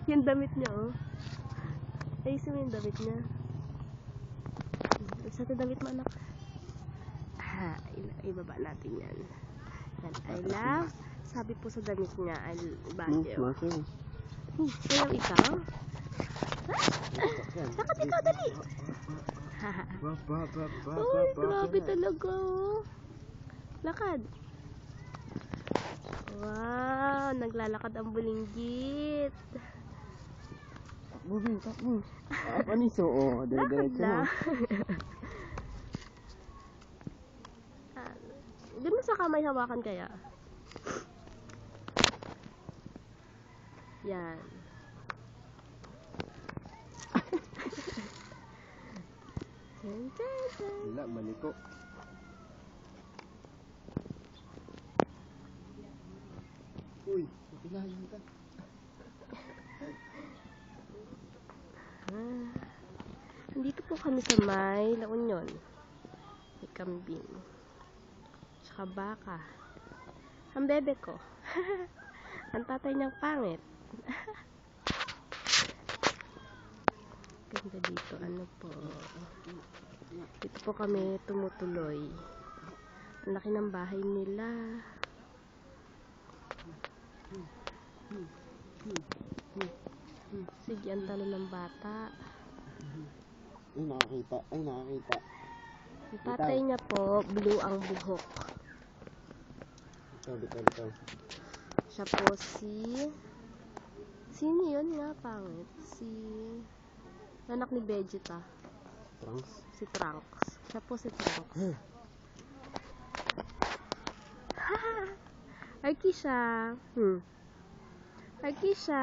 Yung damit niya, oh. Ayusin mo yung damit niya. Isa ito damit mo, anak. Ibaba natin yan. Yan, I love. Sabi po sa damit niya, I value. Ayaw ikaw? Lakad ikaw, dali! Uy, grabe talaga, oh. Lakad. Wow, naglalakad ang bulinggit. Takbo. Paniso, oh. Lakad na. Doon mo sa kamay hawakan kaya. Yan. Wala, baliko. Uy, makilayan ka. Dito po kami sa may La Union. May kambing. Tsaka baka. Ang bebe ko. Ang tatay niyang pangit. Ganda dito. Ano po. Dito po kami tumutuloy. Ang laki ng bahay nila. Sige, ang talo ng bata. Ay, nakakita. Ang tatay niya po, blue ang buhok. Bitaw. Siya po sino yun nga, pangit? Anak ni Vegeta. Trunks. Si Trunks. Siya po si Trunks. Ay, Kisha. Ay, Kisha.